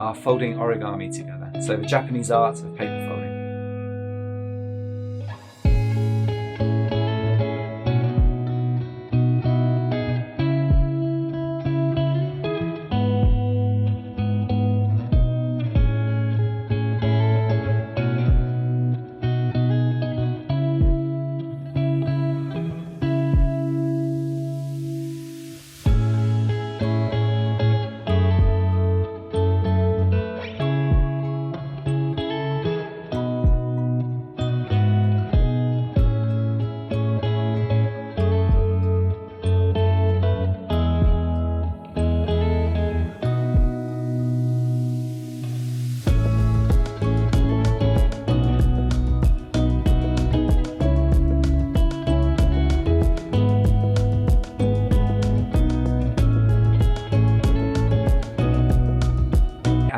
Are folding origami together. So the Japanese art of paper folding.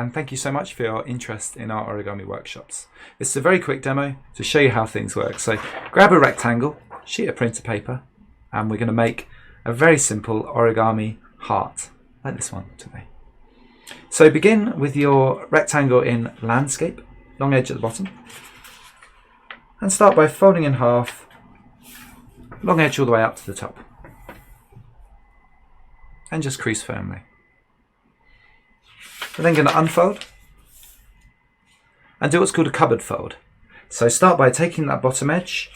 And thank you so much for your interest in our origami workshops. This is a very quick demo to show you how things work. So grab a rectangle, sheet of printer paper, and we're going to make a very simple origami heart, like this one today. So begin with your rectangle in landscape, long edge at the bottom, and start by folding in half, long edge all the way up to the top, and just crease firmly. We're then going to unfold and do what's called a cupboard fold. So start by taking that bottom edge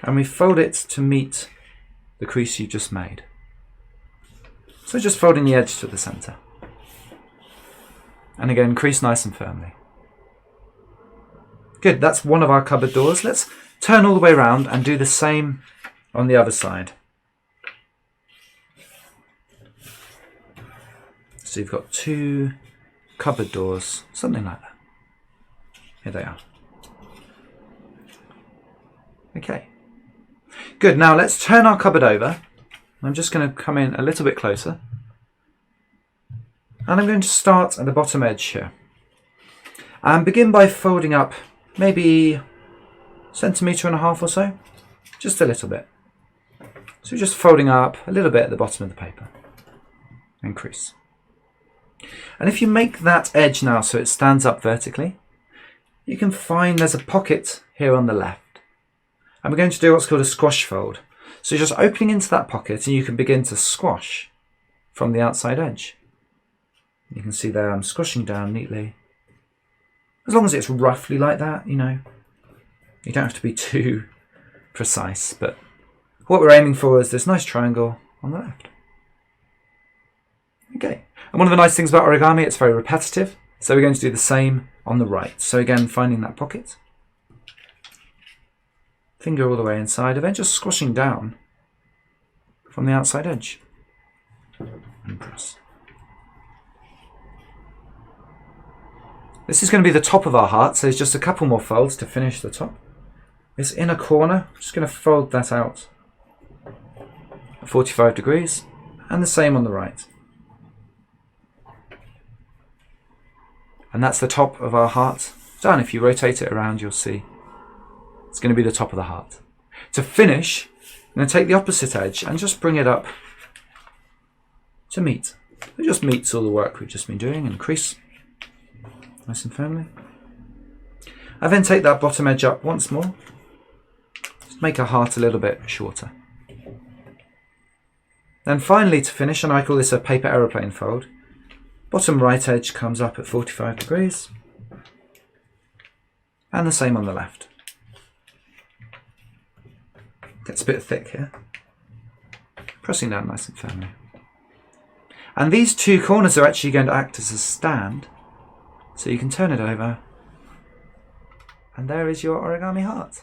and we fold it to meet the crease you just made. So just folding the edge to the center. And again, crease nice and firmly. Good, that's one of our cupboard doors. Let's turn all the way around and do the same on the other side. So you've got two cupboard doors, something like that. Here they are. Okay. Good, now let's turn our cupboard over. I'm just going to come in a little bit closer. And I'm going to start at the bottom edge here. And begin by folding up maybe 1.5 centimeters or so. Just a little bit. So just folding up a little bit at the bottom of the paper. And crease. And if you make that edge now so it stands up vertically, you can find there's a pocket here on the left. And we're going to do what's called a squash fold. So you're just opening into that pocket and you can begin to squash from the outside edge. You can see there I'm squashing down neatly. As long as it's roughly like that, you know. You don't have to be too precise, but what we're aiming for is this nice triangle on the left. Okay. And one of the nice things about origami, it's very repetitive. So we're going to do the same on the right. So again, finding that pocket. Finger all the way inside, and then just squashing down from the outside edge. And press. This is going to be the top of our heart, so there's just a couple more folds to finish the top. This inner corner, I'm just going to fold that out at 45 degrees, and the same on the right. And that's the top of our heart done. If you rotate it around, you'll see it's going to be the top of the heart. To finish, I'm going to take the opposite edge and just bring it up to meet. It just meets all the work we've just been doing and crease nice and firmly. I then take that bottom edge up once more. Just make our heart a little bit shorter. Then finally to finish, and I call this a paper aeroplane fold, bottom right edge comes up at 45 degrees. And the same on the left. Gets a bit thick here. Pressing down nice and firmly. And these two corners are actually going to act as a stand. So you can turn it over. And there is your origami heart.